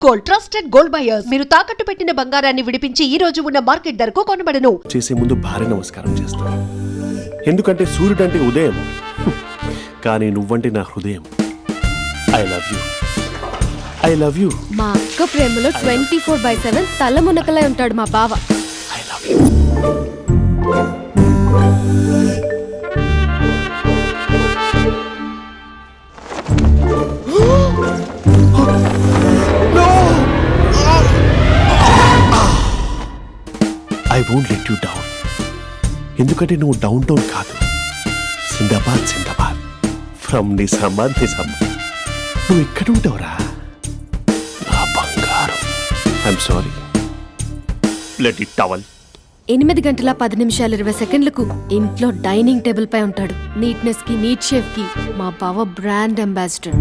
Gold trusted gold buyers మీరు తాకట్టు పెట్టిన బంగారాన్ని విడిపించి ఈ రోజు ఉన్న మార్కెట్ ధరకు కొనబడను. చేసే ముందు భార్య నమస్కారం చేస్తాను. ఎందుకంటే సూర్యుడు అంటే ఉదయం, కానీ నువ్వంటే నా హృదయం. I love you, I love you. మా అక్క ప్రేమలో 24/7 తల మునకలై ఉంటాడు మా బావ. I love you. I won't let you down. ఎందుకంటే నువ్వు డౌన్ టౌన్ కాదు, జిందాబాద్ జిందాబాద్ ఫ్రమ్ నిజామాబాద్ నిజామాబాద్. నువ్వు ఎక్కడ ఉంటావురా నా బంగారం? I'm sorry, let it towel. 8 గంటల 10 నిమిషాలు 20 సెకండ్లకు ఇంట్లో డైనింగ్ టేబుల్ పై ఉంటాడు. నీట్నెస్ కి నీట్ షేఫ్ కి మా బావ బ్రాండ్ అంబాసిడర్.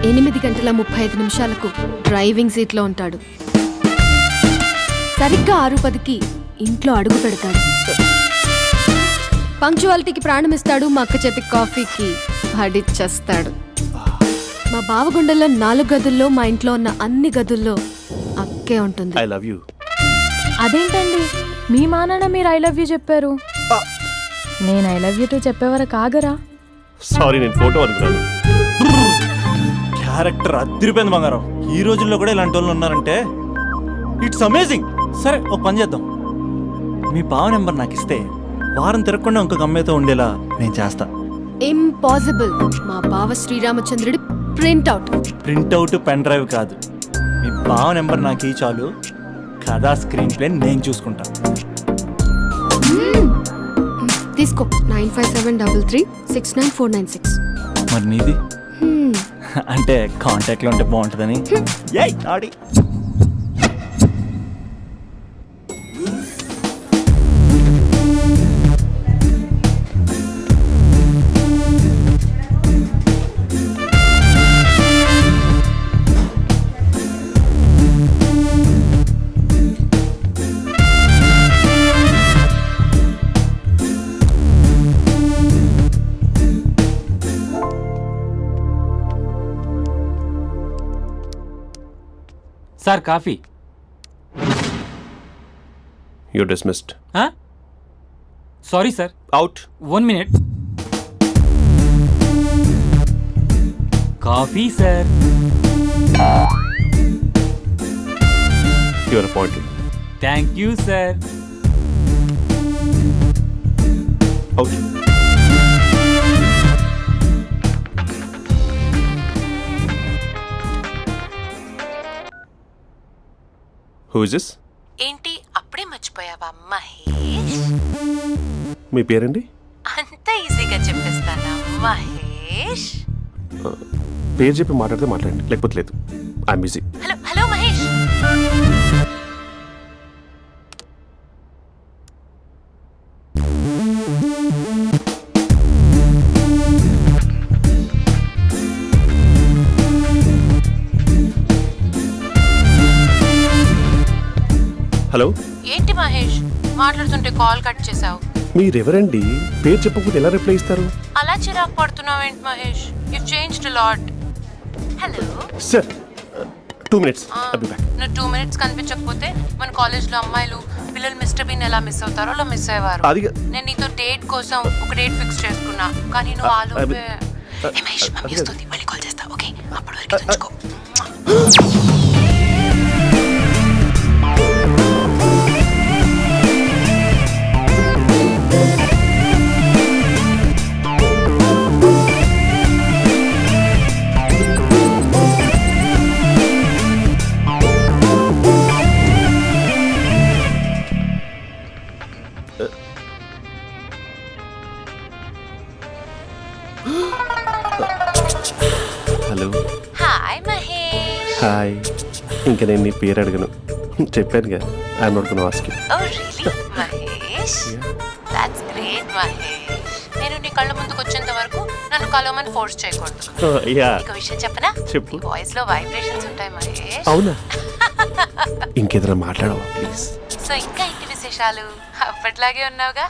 8 గంటల 35 నిమిషాలకు డ్రైవింగ్ సీట్ లో ఉంటాడు. సరిగ్గా 6:10కి ఇంట్లో అడుగు పెడతాడు. పంక్చువాలిటీకి ప్రాణం ఇస్తాడు. మా అక్క చేతి కాఫీకి పడిచ్చేస్తాడు. మా బావ గుండెల్లో 4 గదుల్లో, మా ఇంట్లో ఉన్న అన్ని గదుల్లో అక్కే ఉంటుంది. I love you. అదేంటండి మీ మానాన్న మీరు ఐ లవ్ యూ చెప్పారు, నేను ఐ లవ్ యూ టు చెప్పేవరకు ఆగరా? సారీ, నేను ఫోటో అనుకున్నాను. క్యారెక్టర్ అదిరిపోయింది బంగారం. ఈ రోజుల్లో కూడా ఇలాంటి వాళ్ళు ఉన్నారంటే ఇట్స్ అమేజింగ్. సరే, ఒక పని చేద్దాం. మీ బావ నెంబర్ నాకు ఇస్తే వారం తిరగకుండా ఇంకొక అమ్మాయితో ఉండేలా నేను చేస్తా. ఇంపాసిబుల్. మా బావ శ్రీరామచంద్రుడి ప్రింట్అవుట్. ప్రింట్అవుట్ పెన్ డ్రైవ్ కాదు, మీ బావ నెంబర్ నాకు ఈ చాలు. కథా స్క్రీన్ ప్లే నేను చూసుకుంటా. తీసుకో. 9573369496. మరి నీది? అంటే కాంటాక్ట్లో ఉంటే బాగుంటుందని. ఏయ్ ఆడి sir coffee. You dismissed. Sorry sir. Out. 1 minute. Coffee sir. You are appointed. Thank you sir. Out. Who is this? ఏంటి అప్పుడే మర్చిపోయావా మహేష్? మీ పేరండి? అంత ఈజీగా చెప్పేస్తానా మహేష్? పేరు చెప్పి మాట్లాడితే మాట్లాడండి, లేకపోతే లేదు. I'm busy. Hello hello Mahesh. Hello. ఏంటి మహేష్ మాట్లాడుతుంటే కాల్ కట్ చేసావు? మీరెవరండి? పేరు చెప్పకపోతే ఎలా రిప్లై ఇస్తారు? అలా చిరాకు పడుతున్నావు ఏంటి Mahesh? You changed a lot. Hello sir, 2 minutes. I'll be back. నువ్వు 2 minutes కనిపించకపోతే మన కాలేజ్లో అమ్మాయిలు పిల్లలు మిస్టర్ బీన్ ఎలా మిస్ అవుతారో అలా మిస్ అయ్యేవారు. నేను నీతో డేట్ కోసం ఒక డేట్ ఫిక్స్ చేసుకున్నా, కానీ నువ్వు ఆలోపే. మహేష్ మమ్మీ వస్తుంది, మళ్ళీ కాల్ చేస్తా. ఓకే, అప్పటి వరకు ఉంచుకో. హలో. హాయ్ మహేష్. హాయ్. ఇంకా నేను నీ పేరు అడగను, చెప్పానుగా. I'm not gonna ask you. Oh really Mahesh? That's great Mahesh. నేను నీ కళ్ళ ముందుకు వచ్చేంత వరకు నన్ను కలవమని ఫోర్స్ చేయకూడదు. ఒక విషయం చెప్పనా? చెప్పు. వాయిస్ లో వైబ్రేషన్స్ ఉంటాయి మహేష్. అవునా? ఇంకేదైనా మాట్లాడవా ప్లీజ్? సో ఇంకా ఇంటి విశేషాలు అప్పట్లాగే ఉన్నావుగా?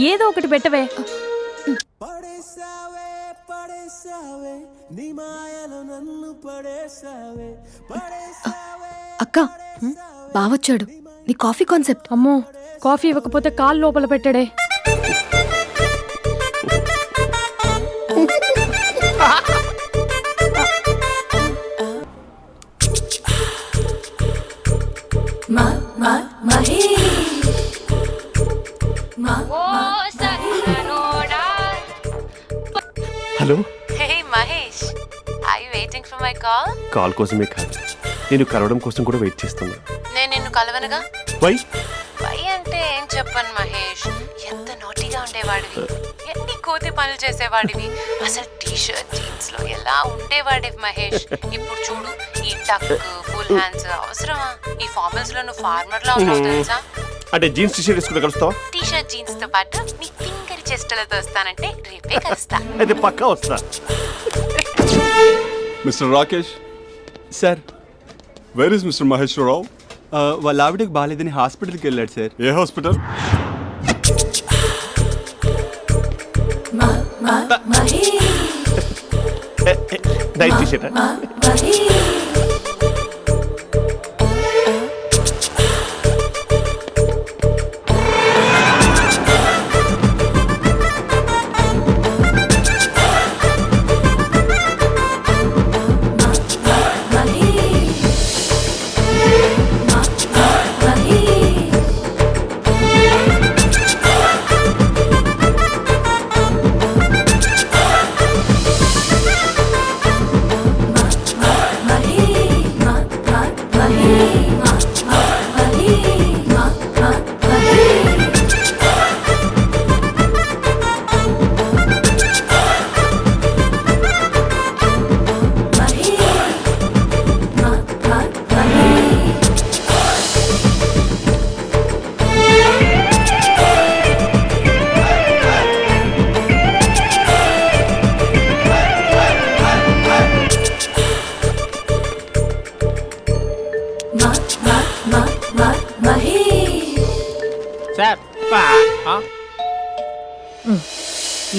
ఏదో ఒకటి పెట్టవే. అక్క బావొచ్చాడు. నీ కాఫీ కాన్సెప్ట్. అమ్మో, కాఫీ ఇవ్వకపోతే కాలు లోపల పెట్టడే. Hello, hey Mahesh, I waiting for my call? Call కోసమే కాదు, నేను కలవడం కోసం కూడా వెయిట్ చేస్తున్నా. నేను నిన్ను కలవనుగా. వై? వై అంటే ఏం చెప్పను మహేష్, ఎంత నోటిగా ఉండేవాడివి, ఎన్ని కోతి పనులు చేసేవాడివి, అసలు టీ షర్ట్ జీన్స్ లో ఎలా ఉండేవాడివి మహేష్. ఇప్పుడు చూడు, ఈ టక్ ఫుల్ హ్యాండ్స్ అవసరమా? ఈ ఫార్మల్స్ లో నువ్వు ఫార్మర్ లా ఉన్నావు తెలుసా? అంటే జీన్స్ టీ షర్ట్ వేసుకుంటే కలుస్తావా? టీ షర్ట్ జీన్స్ తో పాటు నీ ఫింగర్ చెస్టలతో వస్తానంటే రేపే కలుస్తా. అయితే పక్కా వస్తా. Mister Rakesh, sir, where is mister Maheswara Rao? వాళ్ళ ఆవిడకి బాగాలేదని హాస్పిటల్కి వెళ్ళాడు సార్. ఏ హాస్పిటల్? Night T shirt.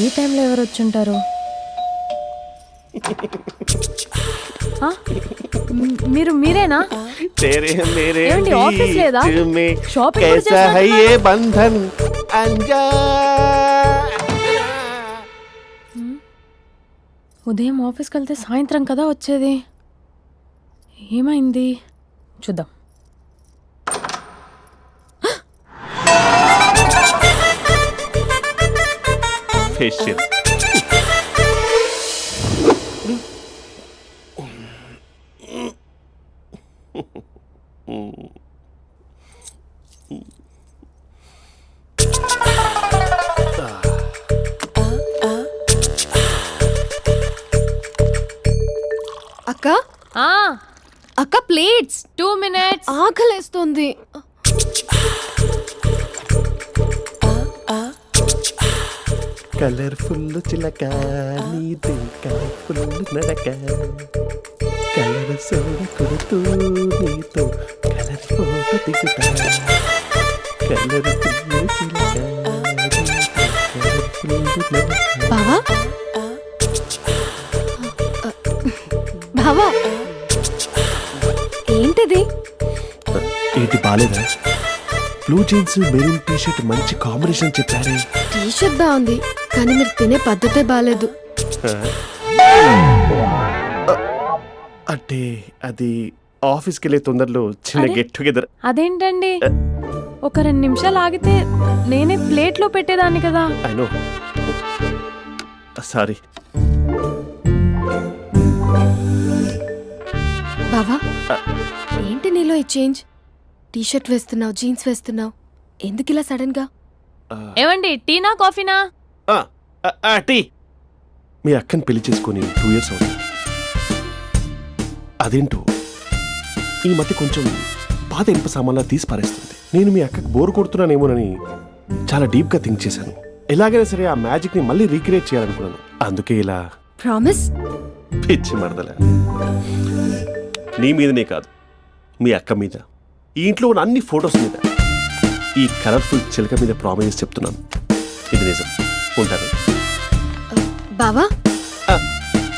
ఈ టైంలో ఎవరు వచ్చుంటారు? మీరేనా? ఏమండి, ఆఫీస్ లేదా? షాపింగ్ కూడా చేస్తున్నారు? ఉదయం ఆఫీస్కి వెళ్తే సాయంత్రం కదా వచ్చేది. ఏమైంది చూద్దాం. ఫేషియల్. అక్క అక్క ప్లేట్స్. 2 minutes. ఆకలేస్తుంది. కలర్ఫుల్ చిలక నీదే కలర్ఫుల్ నడక, కలర్ సోడ కొడుతూ నీతో కలర్ ఫోటో దిగుతా, కలర్ఫుల్ చిలక బావా బావా, ఏంటిది? ఏంటి బాలేదా? Blue jeans maroon T shirt మంచి కాంబినేషన్ చెప్పారే. టీ షర్ట్ బాగుంది, కానీ మీరు తినే పద్ధతే బాగాలేదు. అంటే అది ఆఫీస్కి వెళ్ళే తొందరలో చిన్న గెట్ టుగెదర్. అదేంటండి, ఒక 2 నిమిషాలు ఆగితే నేనే ప్లేట్లో పెట్టేదాన్ని కదా. I know, sorry. బావా, ఏంటి నీలో ఈ చేంజ్? టీ షర్ట్ వేస్తున్నావు, జీన్స్ వేస్తున్నావు, ఎందుకు ఇలా సడన్ గా? ఏమండి, టీనా కాఫీనా? టీ. మీ అక్కని పెళ్లి చేసుకొని 2 years అవుతుంది. అదేంటో ఈ మధ్య కొంచెం పాత ఇనుప సామాన్లా తీసి పారేస్తుంది. నేను మీ అక్కకు బోర్ కొడుతున్నానేమోనని చాలా డీప్ గా థింక్ చేశాను. ఎలాగైనా సరే ఆ మ్యాజిక్ ని మళ్ళీ రీక్రియేట్ చేయాలనుకున్నాను. అందుకే ఇలా. ప్రామిస్? పిచ్చి మరదల, నీ మీదనే కాదు, మీ అక్క మీద, ఈ ఇంట్లో ఉన్న అన్ని ఫొటోస్ మీద, ఈ కలర్ఫుల్ చిలక మీద ప్రామిస్ చెప్తున్నాను, ఇది నిజం. ఉంటాను. బావా ఆ.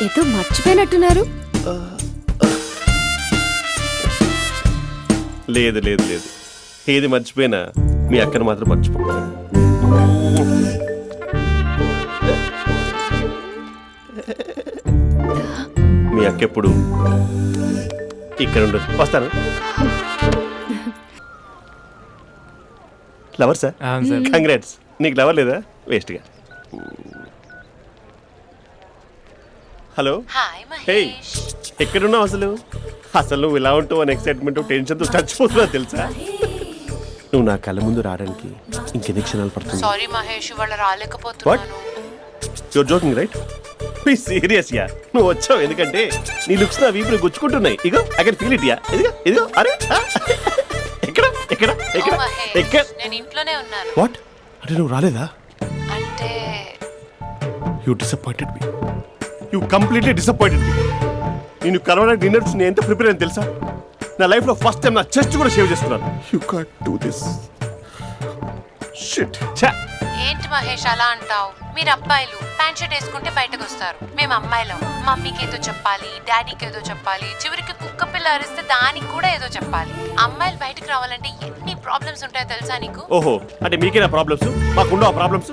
ఏదో మర్చిపోయినట్టున్నారు. లేదు లేదు లేదు, ఏది మర్చిపోయినా మీ అక్కను మాత్రం మర్చిపో. మీ అక్క ఎప్పుడు ఇక్కడ ఉండదు. వస్తాను. Lover sir? అవును సార్. కంగ్రాట్స్. నీకు లవర్ లేదా? వేస్ట్గా. హలో. Hi hey, Mahesh. ఎక్కడున్నావు అసలు? అసలు నువ్వు ఇలా ఉంటావు అని ఎక్సైట్మెంట్ టెన్షన్తో చచ్చిపోతున్నా తెలుసా? నువ్వు నా కళ్ళ ముందు రావడానికి ఇంకెన్ని క్షణాలు పడుతుంది? సారీ మహేష్, ఇవాళ రాలేకపోతున్నాను. Your joking right? Be serious yeah. నువ్వు వచ్చావు ఎందుకంటే నీ లుక్స్ నా వీపుని గుచ్చుకుంటున్నాయి. ఇగో I can feel it yeah. ఇదిగో ఇదిగో. అరే ఎక్కడ ఎక్కడ ఎక్కడ ఓ మహేష్, ఎక్కడ? నేను ఇంట్లోనే ఉన్నాను. వాట్? అంటే నువ్వు రాలేదా? అంటే you disappointed me. You completely disappointed me. నేను కలవడానికి డిన్నర్స్ నేను ఎంత ప్రిపేర్ అని తెలుసా? నా లైఫ్లో ఫస్ట్ టైం నా చెస్ట్ కూడా సేవ్ చేస్తున్నాను. You can't do this. Shit. ఛా. ఏంటి మహేష్ అలా అంటావు? మీరు అబ్బాయిలు ప్యాంట్ షర్ట్ వేసుకుంటే బయటకు వస్తారు. మేము అమ్మాయిలం. మమ్మీకి ఏదో చెప్పాలి, డాడీకి ఏదో చెప్పాలి, చివరికి కుక్క పిల్ల అరిస్తే దానికి కూడా ఏదో చెప్పాలి. అమ్మాయిలు బయటకు రావాలంటే ఎన్ని ప్రాబ్లమ్స్ ఉంటాయో తెలుసా నీకు? ఓహో, అంటే మీకేనా ప్రాబ్లమ్స్? మాకుండా ప్రాబ్లమ్స్?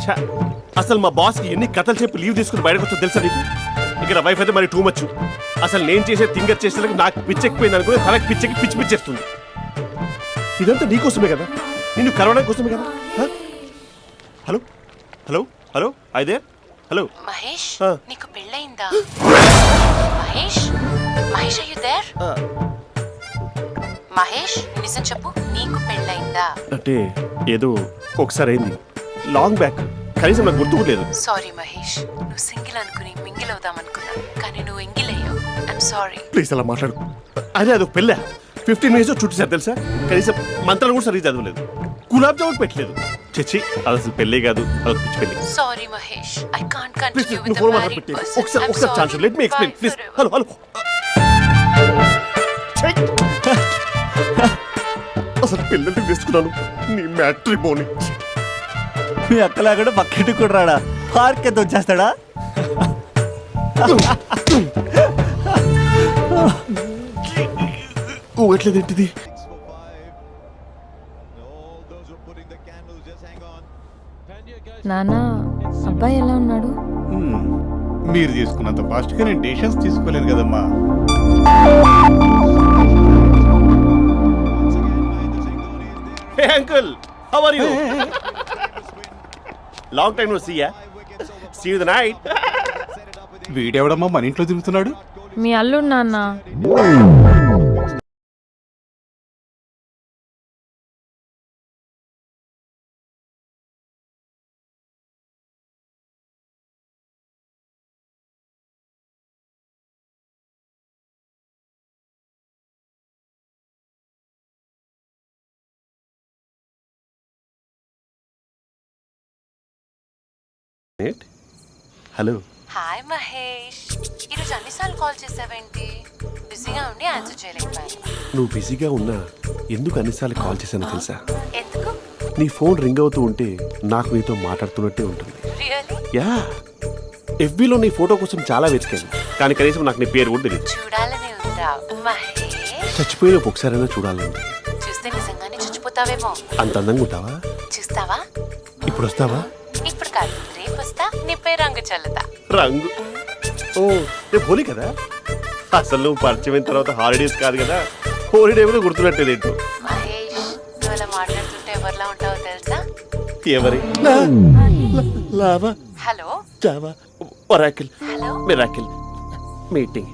ఛా. అసలు మా బాస్కి ఎన్ని కథలు చెప్పి లీవ్ తీసుకుని బయటకు వచ్చా తెలుసా నీకు? ఇక్కడ వైఫ్ అయితే మరి టూ మచ్. అసలు నేను చేసే థింగర్ చేసేందుకు నాకు పిచ్చెక్కిపోయింది అనుకుని తనకి పిచ్చెక్కి పిచ్చి పిచ్చేస్తుంది. ఇదంతా నీకోసమే కదా, నిన్ను కలవడం కోసమే కదా. హలో హలో హలో అయితే హలో మహేష్, ఆ. నీకు పెళ్ళయిందా? Mahesh, Mahesh are you there? Mahesh, నిజం చెప్పు, నీకు పెళ్ళయిందా? అంటే ఏదో ఒకసారి అయింది, లాంగ్ బ్యాక్. కనీసం నాకు గుర్తు కూడా లేదు. సారీ మహేష్, నువ్వు సింగిల్ అనుకుని మింగిల్ అవుదాం అనుకున్నా, కానీ నువ్వు ఎంగిల్ అయ్యావు. I'm sorry. ప్లీజ్ అలా మాట్లాడు. అదే అదొక పెళ్ళ 15 మినిట్స్ చుట్టూ తెలుసా? కనీసం మంత్రాలు కూడా సరిగ్గా చదవలేదు, గులాబ్ జామున్ పెట్టలేదు. చచ్చి, అది అసలు పెళ్ళే కాదు, అదొక పిచ్చి పెళ్ళి. Sorry Mahesh, I can't please continue నువ్వు విత్ ఫోన్ ద మాట్లాడి మ్యారీడ్ పెట్టి పర్సన్. ఒకసారి chance let me explain please. Hello hello. అసలు పిల్లల్ని తీసుకున్నాను నీ మ్యాట్రీ బోని. మీ అక్కలా కూడా పక్కింటి కూడా రాడా? పార్క్ ఎంత వచ్చేస్తాడా? ఊగట్లేదు ఏంటిది? నాన్న, అబ్బాయి ఎలా ఉన్నాడు? మీరు తీసుకున్నంత ఫాస్ట్గా నేను డెసిషన్స్ తీసుకోలేను కదమ్మా. Hey uncle, how are you? Long time no see ya. See you the night. వీడెవడమ్మా మన ఇంట్లో తిరుగుతున్నాడు? మీ అల్లుడు నాన్న. హలో. హాయ్ మహేష్, ఈరోజు అన్నిసార్లు కాల్ చేసావేంటి? బిజీగా ఉండి ఆన్సర్ చేయలేకపోయాను. నువ్వు బిజీగా ఉన్నా ఎందుకు అన్నిసార్లు కాల్ చేశానో తెలుసా? ఎందుకు? నీ ఫోన్ రింగ్ అవుతూ ఉంటే నాకు నీతో మాట్లాడుతున్నట్టే ఉంటుంది. రియల్లీ? యా, ఎఫ్బీలో నీ ఫోటో కోసం చాలా వెతికాను, కానీ కనీసం నాకు నీ పేరు కూడా తెలియదు. చూడాలని ఉందా మహేష్? చచ్చిపోయిన ఒకసారైనా చూడాలండి. చూస్తే నిజంగానే చచ్చిపోతావేమో. అంత అందంగా ఉంటావా? చూస్తావా? ఇప్పుడు వస్తావా? ఇప్పుడు కాదు, రేపు వస్తా, నీపై రంగు చల్లుతా. రంగు? ఓ, రేపు హోలీ కదా. అసలు నువ్వు పరిచయం అయిన తర్వాత హాలిడేస్ కాదు కదా, హోలిడే కూడా గుర్తున్నట్టేది ఏంటో. మహేష్, నువ్వు అలా మాట్లాడుతుంటే ఎవరిలా ఉంటావో తెలుసా? ఎవరి? Lava, hello Java, Oracle, hello, miracle, meeting,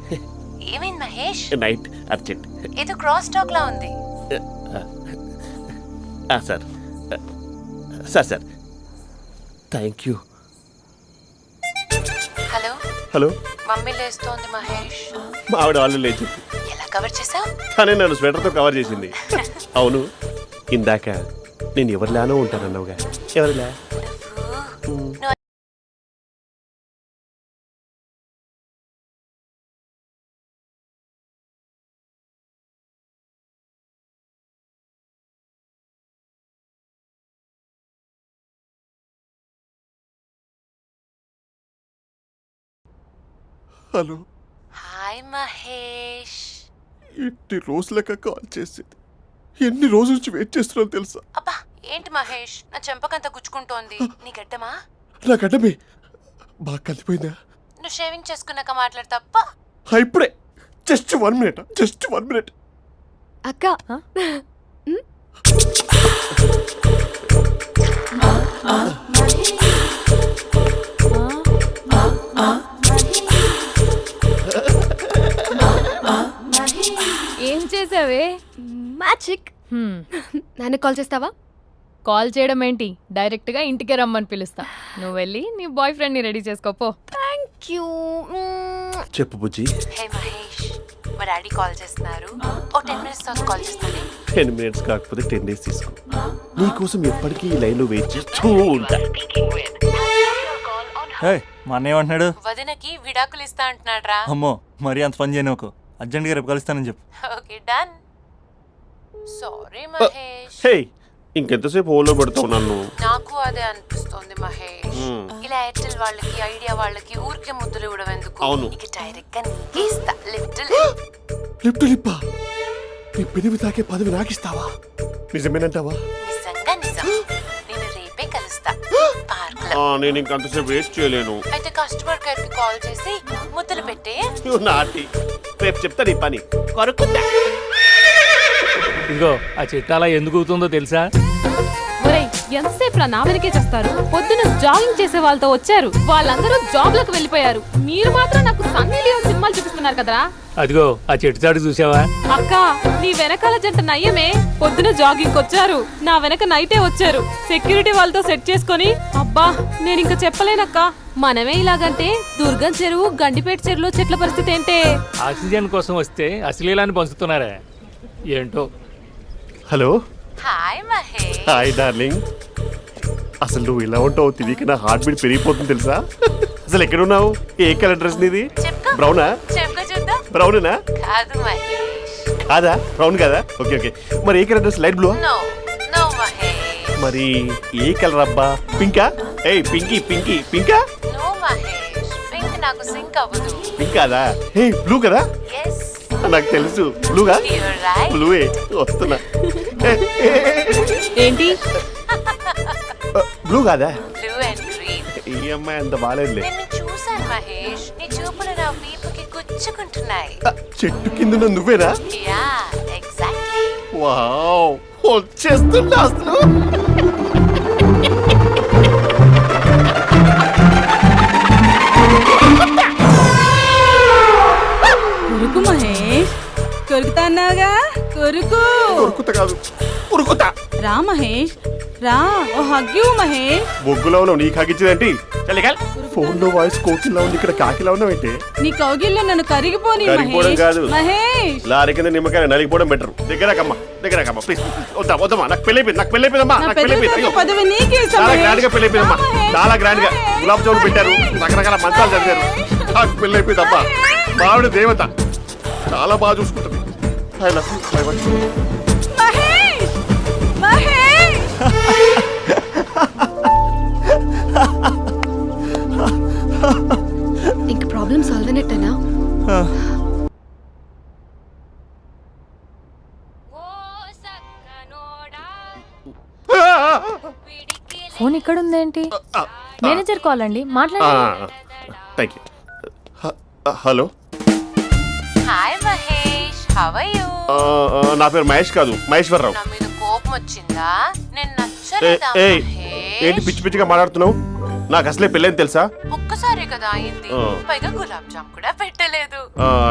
ఏమైంది మహేష్? Night, urgent. ఏదో క్రాస్ టాక్ లా ఉంది. Sir sir sir thank you. Hello, hello. Mummy లేస్తోంది మహేష్. మా ఆవిడ వాళ్ళు లేచింది. ఎలా కవర్ చేసావు? కానీ నన్ను స్వెటర్తో కవర్ చేసింది. అవును, ఇందాక నేను ఎవరిలానో ఉంటానన్నావుగా, ఎవరిలా? నువ్వు హలో. హాయ్ మహేష్. ఎన్ని రోజులక కాల్ చేసేది, ఎన్ని రోజుల నుంచి వెయిట్ చేస్తున్నావు తెలుసా? అబ్బా ఏంటి మహేష్, నా చెంపకంత గుచ్చుకుంటోంది. నీ గడ్డమా? నా గడ్డమే బాగా కలిపోయిందా? నువ్వు షేవింగ్ చేసుకున్నాక మాట్లాడు తప్ప. ఇప్పుడే జస్ట్ 1 minute, జస్ట్ 1 minute. అక్క ఏం చేసావే? మ్యాజిక్. నాన్న కాల్ చేస్తావా? కాల్ చేయడం ఏంటి, డైరెక్ట్గా ఇంటికే రమ్మని పిలుస్తా. నువ్వు వెళ్ళి నీ బాయ్ ఫ్రెండ్ని రెడీ చేసుకోపో. Thank you. చెప్పు బుజ్జి. హే మహేష్, మా డాడీ కాల్ చేస్తున్నారు. ఓ 10 minutes తర్వాత కాల్ చేస్తాను. 10 minutes కాకపోతే 10 days తీసుకో. నీకోసం ఎప్పటికీ ఈ లైన్లో వెయిట్ చేస్తూ ఉంటా. హే మా అన్న ఏమంటున్నాడు? వదినకి విడాకులు ఇస్తా అంటున్నాడు రా. అమ్మో మరీ అంత పని చేయను, ఒక అర్జెంట్గా రేపు కలుస్తానని చెప్పు. Okay done. సారీ మహేష్. హే, ఇంకెంతసేపు హోల్లో పెడతావు నన్ను? నాకు అదే అనిపిస్తోంది మహేష్. ఇలా ఎయిర్టెల్ వాళ్ళకి, ఐడియా వాళ్ళకి ఊరికే ముద్దులు ఇవ్వడం ఎందుకు? అవును. ఇక డైరెక్ట్ గా నీకే ఇస్తా. లిఫ్ట్ లిప్టు లిప్పా, నీ పెనివి తాకే పదవి నాకిస్తావా? నిజమేనంటావా? నిజంగా నిజం. నేను రేపే కలుస్తా పార్క్ లో. నేను ఇంకంతసేపు వేస్ట్ చేయలేను. అయితే కస్టమర్ కేర్ కి కాల్ చేసి ముద్దులు పెట్టే. నాటి రేపు చెప్తా నీ పని. కొరుకుందా? ఇదిగో ఆ చెట్టు అలా ఎందుకు అవుతుందో తెలుసా? ఒరేయ్, ఎంతసేపు నా వెనకే చేస్తారు? పొద్దున జాగింగ్ చేసే వాళ్ళతో వచ్చారు, వాళ్ళందరూ జాబ్లకు వెళ్ళిపోయారు. మీరు మాత్రం నాకు సన్నీ లియోన్ సినిమాలు చూపిస్తున్నారు కదరా. అదిగో ఆ చెట్టు చాటు చూసావా? అక్క, నీ వెనకాల జంట నయ్యమే. పొద్దున జాగింగ్ వచ్చారు, నా వెనక నైటే వచ్చారు. సెక్యూరిటీ వాళ్ళతో సెట్ చేసుకొని, అబ్బా నేను ఇంకా చెప్పలేనక్క. మనమే ఇలాగంటే దుర్గం చెరువు, గండిపేట చెరువులో చెట్ల పరిస్థితి ఏంటే? ఆక్సిజన్ కోసం వస్తే అశ్లీలాన్ని పంచుతున్నారా ఏంటో. Hello. Hi Mahesh. Hi darling. అసలు నువ్వు ఇలా ఉంటావు తెలియక నా హార్ట్ బీట్ పెరిగిపోతుంది తెలుసా? అసలు ఎక్కడున్నావు? ఏ కలర్ డ్రెస్ నీది? చెప్పుకో. బ్రౌనా? చెప్పుకో చూద్దాం. బ్రౌనేనా? కాదు మహేష్. కాదా? బ్రౌన్ కదా? Okay okay. మరి ఏ colour dress? Light blue? No no Mahesh. మరి ఏ కలర్ అబ్బా? పింకా? ఏయ్ పింకీ పింకీ పింకా? నో మహేష్, పింక్ నాకు సింక్ అవ్వదు. పింక్ కాదా? ఏ బ్లూ కదా? ఎస్ నాకు తెలుసు. బ్లూగా? You're right. బ్లూవే వస్తున్నా. ఏంటి? బ్లూ కాదా? Blue and green. ఈ అమ్మాయి అంత బాగాలేదులే. నిన్ను చూశాను మహేష్, నీ చూపులు నా వీపుకి గుచ్చుకుంటున్నాయి. చెట్టు కింద నువ్వేనా? Yeah exactly. వావ్, వచ్చేస్తున్నా అసలు. కొరుకు మహేష్, కొరుకుతా అన్నావుగా, కొరుకు. ఉరుకుతా కాదు, ఉరుకుతా. రా మహేష్, రా. ఓ హగ్గు మహేష్. బొగ్గులో ఉన్నావు, నీకు హగించదేంటి? ఫోన్ లో వాయిస్ కోకిలా ఉంది, ఇక్కడ కాకిలా ఉన్నావేంటి? నీ కౌగిల్లో నన్ను కరిగిపోని కరిగిపోవడం మహేష్. కాదు. మహేష్ లారీ కింద నిమ్మకాయ నలిగిపోవడం బెటర్. దగ్గరకమ్మా దగ్గరకమ్మా ప్లీజ్. వద్దా వద్దమ్మా, నాకు పెళ్ళైపోయింది, నాకు పెళ్ళైపోయిందమ్మా, నా నాకు పెళ్ళైపోయింది. అయ్యో, పదవి నీకే ఇస్తా చాలా మహేష్. గ్రాండ్ గా పెళ్ళైపోయిందమ్మా, మహేష్, చాలా గ్రాండ్ గా. మహేష్. గులాబ్ జామున్ పెట్టారు, రకరకాల మంచాలు చదివారు. నాకు పెళ్ళైపోయిందమ్మా. మావిడ దేవత, చాలా బాగా చూసుకుంటుంది. I love you my wife. Mahesh, Mahesh. ఇంక ప్రాబ్లం సాల్వ్ అయినట్టేనా? ఫోన్ ఇక్కడ ఉందేంటి? మేనేజర్ కాల్ అండి, మాట్లాడండి. Thank you. Hello. Hi Mahesh, how are you? నా పేరు మహేష్ కాదు, మహేశ్వరరావు. నా మీద కోపం వచ్చిందా? నేను నచ్చలేదా ఏయ్, ఏంటి పిచ్చి పిచ్చిగా మాట్లాడుతున్నావు? నాకు అసలే పెళ్ళని తెలుసా? ఒక్కసారి కదా అయింది, పైగా గులాబ్ జామ్ కూడా పెట్టలేదు.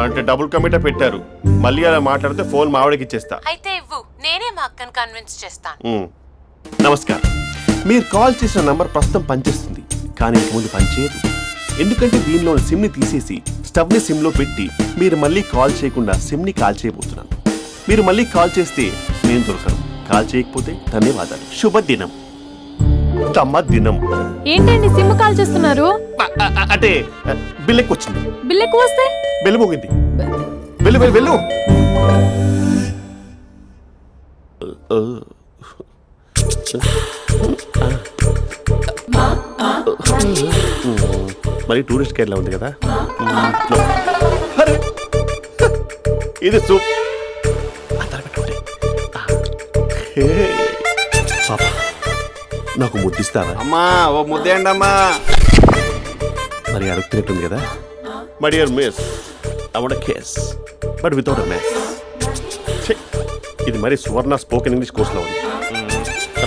అంటే డబుల్ కమిటా పెట్టారు. మళ్ళీ అలా మాట్లాడితే ఫోన్ మావిడకి ఇచ్చేస్తా. అయితే ఇవ్వు, నేనే మా అక్కని కన్విన్స్ చేస్తాను. నమస్కారం. మీరు కాల్ చేసిన నంబర్ ప్రస్తుతం పనిచేస్తుంది, కానీ ఇంక ముందు పనిచేయదు. ఎందుకంటే దీనిలో సిమ్ని తీసేసి స్టవ్ని సిమ్లో పెట్టి మీరు మళ్ళీ కాల్ చేయకుండా సిమ్ని కాల్ చేయబోతున్నాను. మీరు మళ్ళీ కాల్ చేస్తే నేను దొరకను, కాల్ చేయకపోతే ధన్యవాదాలు. శుభదినం. తమ దినం. ఏంటండి సిమ్ కాల్ చేస్తున్నారు? అంటే బిల్ ఎక్కువ వచ్చింది. బిల్ ఎక్కువ వస్తే? బెల్లు మోగింది. వెళ్ళు వెళ్ళు వెళ్ళు. మరి టూరిస్ట్ కేరళ ఉంది కదా. అరే, ఇది సూప్ అతను పెట్టుకోండి. పాప నాకు ముద్దిస్తావా? అమ్మా ఓ ముద్దేయండి అమ్మా. మరి అడుగుతున్నట్టుంది కదా. My dear miss, I want kiss but without a miss. ఇది మరి సువర్ణ స్పోకెన్ ఇంగ్లీష్ కోర్సులో ఉంది.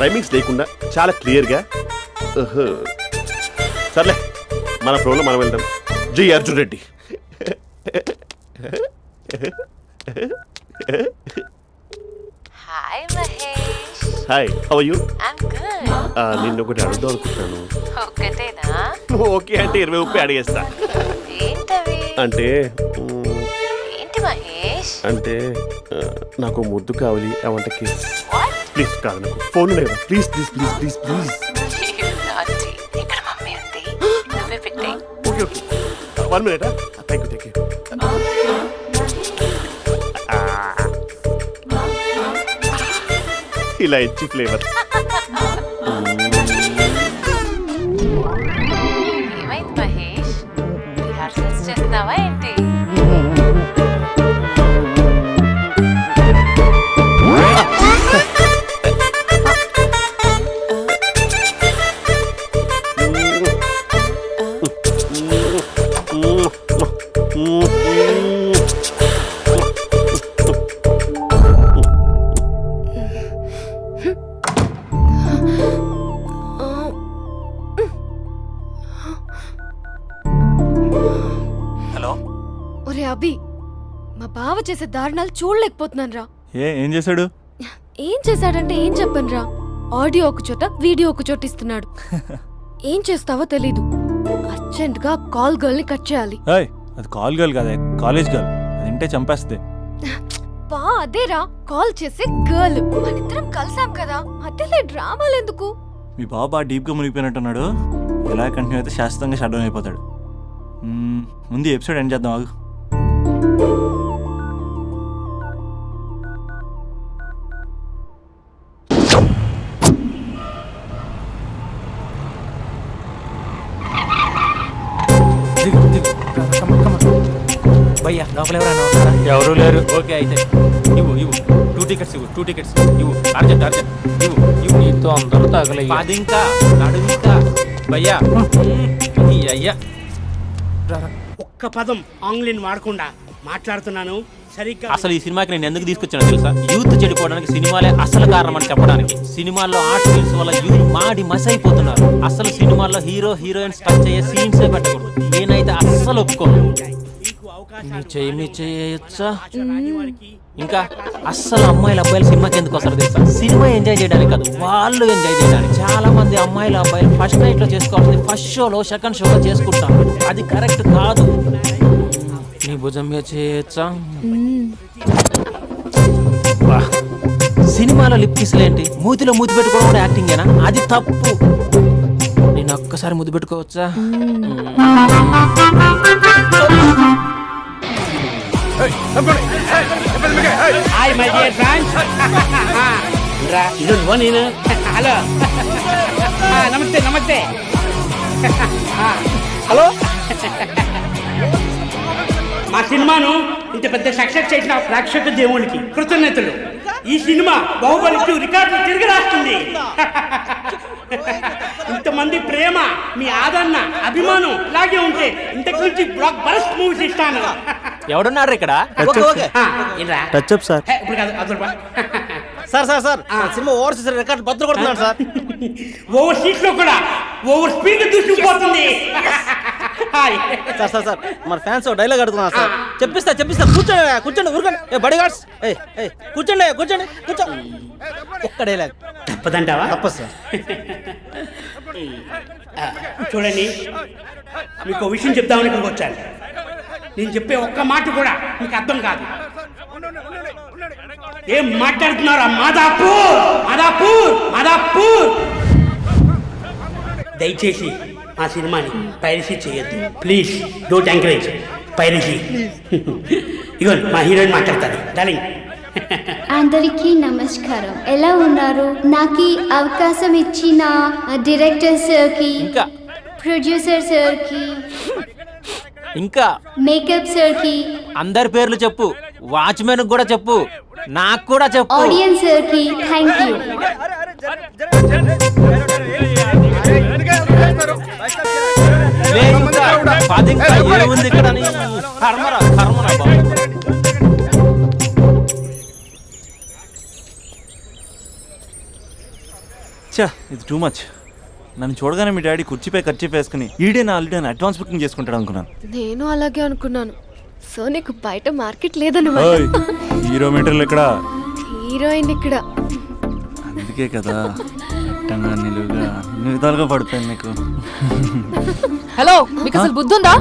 రైమింగ్స్ లేకుండా చాలా క్లియర్గా. సర్లే, మన ప్రోలో మనం వెళ్దాం. జై Arjun Reddy. Hi Mahesh. Hi, how are you? I'm good. నిన్ను ఒకటి అడుగుదాం అనుకుంటున్నాను. ఒక్కటేనా? ఓకే అంటే 20 రూపాయలు అడిగేస్తా. ఏంటవి? అంటే ఏంటి మహేష్? అంటే నాకు ముద్దు కావాలి. I want kiss. What? Please కాదు, నాకు ఫోన్ లేదు. Please please please please please. నాటి ఇక్కడ మమ్మీ ఉంది, నువ్వే పెట్టే. Okay okay, 1 minute. Thank you thank you. ఇలా ఇచ్చి ఫ్లేవర్. ఏమైంది మహేష్? రిహార్సల్స్ చేస్తున్నావా ఏంటి? హలో. ఒరే అభి, మా బావ చేసే దారుణాలు చూడలేకపోతున్నాను రా. ఏం చేశాడు? ఏం చేశాడంటే ఏం చెప్పను రా. ఆడియో ఒక చోట, వీడియో ఒక చోట ఇస్తున్నాడు. ఏం చేస్తావో తెలీదు. అర్జెంట్ గా కాల్ గర్ల్ ని కట్ చేయాలి. ఏయ్, అది కాల్ గర్ల్ కాదే, కాలేజ్ గర్ల్. అది వింటే చంపేస్తుంది. బా అదేరా, కాల్ చేసే గర్ల్. మనిద్దరం కలిసాం కదా, మధ్యలో డ్రామాలు ఎందుకు? మీ బాబు బాగా డీప్గా మునిగిపోయినట్టున్నాడు. ఇలా కంటిన్యూ అయితే శాశ్వతంగా షట్ డౌన్ అయిపోతాడు. ముందు ఎపిసోడ్ ఎండ్ చేద్దాం, ఆగు. భయ్యా లోపల ఎవరైనా ఉన్నారా? ఎవరు లేరు. ఓకే అయితే ఇవ్వు 2 టికెట్స్ ఇవ్వు. 2 టికెట్స్ ఇవ్వు. అర్జెంట్ ఇవ్వు. నీతో అందరూ తగలే. అది ఇంకా నడుమింకా భయ్యా. అయ్యా ఒక్క పదం ఆంగ్లీన్ వాడకుండా మాట్లాడుతున్నాను సరిగ్గా. అసలు ఈ సినిమాకి నేను ఎందుకు తీసుకొచ్చానో తెలుసా? యూత్ చెడిపోవడానికి సినిమాలే అసలు కారణం అని చెప్పడానికి. సినిమాల్లో ఆర్ట్ ఫిల్మ్స్ వల్ల యూత్ మాడి మసైపోతున్నారు. అసలు సినిమాల్లో హీరో హీరోయిన్స్ టచ్ అయ్యే సీన్సే పెట్టకూడదు. నేనైతే అస్సలు ఒప్పుకోను. మీ చేయొచ్చా? ఇంకా అస్సలు అమ్మాయిలు అబ్బాయిలు సినిమాకి ఎందుకు వస్తారు తెలుసా? సినిమా ఎంజాయ్ చేయడానికి కాదు, వాళ్ళు ఎంజాయ్ చేయడానికి. చాలా మంది అమ్మాయిలు అబ్బాయిలు ఫస్ట్ నైట్ లో చేసుకోవాల్సింది ఫస్ట్ షోలో, సెకండ్ షోలో చేసుకుంటారు. అది కరెక్ట్ కాదు. నీ భుజం మీద చేయొచ్చా? సినిమాలో లిప్ కిస్లేంటి? మూతిలో మూతి పెట్టుకోవడం కూడా యాక్టింగేనా? అది తప్పు. నేను ఒక్కసారి ముద్దు పెట్టుకోవచ్చా? Hi my dear friends. ఇది నేను. హలో, నమస్తే నమస్తే. హలో. మా సినిమాను ఇంత పెద్ద సక్సెస్ చేసిన ప్రేక్షక దేవునికి కృతజ్ఞతలు. ఈ సినిమా బాహుబలి 2 రికార్డులు తిరిగి రాస్తుంది. ఇంతమంది ప్రేమ, మీ ఆదరణ, అభిమానం ఇలాగే ఉంటే ఇంతకు నుంచి బ్లాక్ బరస్ట్ మూవీస్ ఇస్తాను. ఎవడున్నారు ఇక్కడ? Touch up sir. ఇప్పుడు కాదు, అదొక సార్ సినిమా ఓవర్సీస్ రికార్డ్ బద్దలు కొడుతున్నాడు సార్. ఓవర్ సీట్ లో కూడా ఓవర్ స్పీడ్ దూసుకుపోతుంది. సార్ మన ఫ్యాన్స్ డైలాగ్ అడుగుతున్నారు సార్. చెప్పిస్తా కూర్చోండి ఊరుకోండి. బడి గార్డ్స్ కూర్చోండి. ఒక్క డైలాగ్ తప్పదంటావా? తప్పదు సార్. చూడండి, మీకు విషయం చెప్దామని ఇక్కడికి వచ్చాను. నేను చెప్పే ఒక్క మాట కూడా మీకు అర్థం కాదు. ఏం మాట్లాడుతున్నారా? మాదాపూర్. దయచేసి మా సినిమాని పైరసీ చేయొద్దు ప్లీజ్. Don't encourage piracy. ఇగో మా హీరోయిన్ మాట్లాడతారు. డార్లింగ్. అందరికీ నమస్కారం. ఎలా ఉన్నారు? నాకు ఈ అవకాశం ఇచ్చిన డైరెక్టర్ సార్కి, ప్రొడ్యూసర్ సార్కి, ఇంకా మేకప్ సార్ కి, అందరి పేర్లు చెప్పు, వాచ్మెన్ కూడా చెప్పు, నాకు కూడా చెప్పు. ఆడియన్స్ సార్ కి థ్యాంక్ యూ. లే, ఇంకా 10 ఇంకా ఏముంది ఇక్కడ అని. కర్మరా కర్మరా బాబు. చా, ఇది టూ మచ్. నన్ను చూడగానే మీ డాడీ కుర్చీపై ఖర్చు వేసుకుని ఈడే నా ఆల్రెడీ అడ్వాన్స్ బుకింగ్ చేసుకుంటాడు అనుకున్నాను. నేను అలాగే అనుకున్నాను. సో నీకు బయట మార్కెట్ లేదన్నమాట. ఓయ్, హీరో మీటర్లు ఇక్కడ. హీరోయిన్ ఇక్కడ. అందుకే కదా అట్టంగా నిలువుగా అన్ని విధాలుగా పడిపోయింది నీకు. హలో, మీకు అసలు బుద్ధి ఉందా?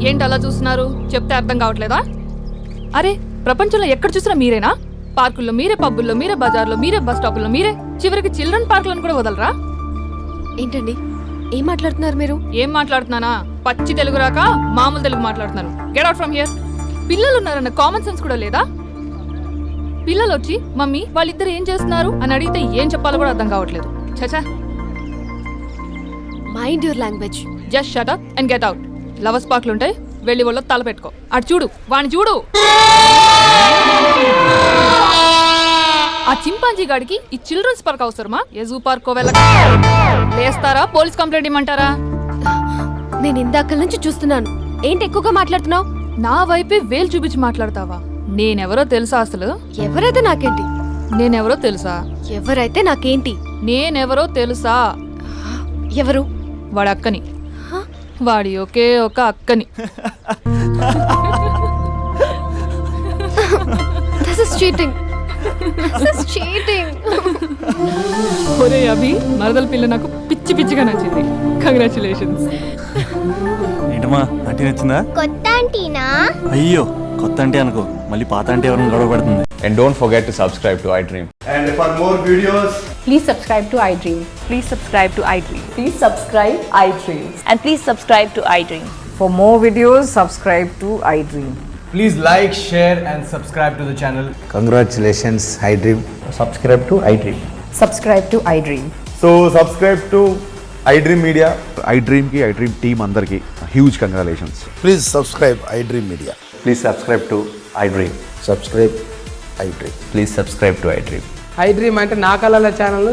ఏంటి అలా చూస్తున్నారు? చెప్తే అర్థం కావట్లేదా? అరే, ప్రపంచంలో ఎక్కడ చూసినా మీరేనా? పార్కుల్లో మీరే, పబ్బుల్లో మీరే, బజార్లో మీరే, బస్ స్టాపుల్లో మీరే, చివరికి చిల్డ్రన్ పార్కులను కూడా వదలరా? ఏంటండి ఏం మాట్లాడుతున్నారు మీరు? ఏం మాట్లాడుతున్నానా? పచ్చి తెలుగు రాక మామూలు తెలుగు మాట్లాడుతున్నాను. Get out from here. పిల్లలు ఉన్నారన్న కామన్ సెన్స్ కూడా లేదా? పిల్లలు వచ్చి మమ్మీ వాళ్ళిద్దరు ఏం చేస్తున్నారు అని అడిగితే ఏం చెప్పాలో కూడా అర్థం కావట్లేదు. చచా. Mind your language. Just shut up and get out. Lovers పార్క్లు ఉంటాయి, వెళ్ళి వాళ్ళ తల పెట్టుకో. అటు చూడు, వాణ్ణి చూడు. ఆ చింపాంజీ గాడికి ఈ చిల్డ్రన్స్ పార్క్ అవసరమా? ఏ జూ పార్కో వెళ్ళక లేస్తారా? పోలీస్ కంప్లైంట్ ఇమ్మంటారా? నేను ఇందాక నుంచి చూస్తున్నాను. ఏంటి ఎక్కువగా మాట్లాడుతున్నావు? నా వైపే వేలు చూపించి మాట్లాడతావా? నేనెవరో తెలుసా? అసలు ఎవరైతే నాకేంటి? నేనెవరో తెలుసా? ఎవరైతే నాకేంటి? నేనెవరో తెలుసా? ఎవరు? వాడి అక్కని. వాడి ఒకే ఒక అక్కని. This is cheating. This is cheating. ఒరే అభి, మరదల పిల్ల నాకు పిచ్చి పిచ్చిగా నచ్చింది. కంగ్రాచులేషన్స్. ఏంటమ్మా, ఆంటీ నచ్చిందా? కొత్త ఆంటీనా? అయ్యో, కొత్త అంటే అనుకో, మళ్ళీ పాత అంటే ఎవరైనా గొడవ పడుతుంది. And don't forget to subscribe to iDream. And for more videos, Please subscribe to iDream. Please subscribe to iDream. Please subscribe iDream. And please subscribe to iDream. For more videos, subscribe to iDream. please like, share and subscribe to the channel. Congratulations, iDream. Subscribe to iDream. Subscribe to iDream. So subscribe to iDream Media. iDream ki iDream team andarki huge congratulations. Please subscribe iDream Media. Please subscribe to iDream. Subscribe iDream. Please subscribe to iDream. iDream అంటే నా కళల channel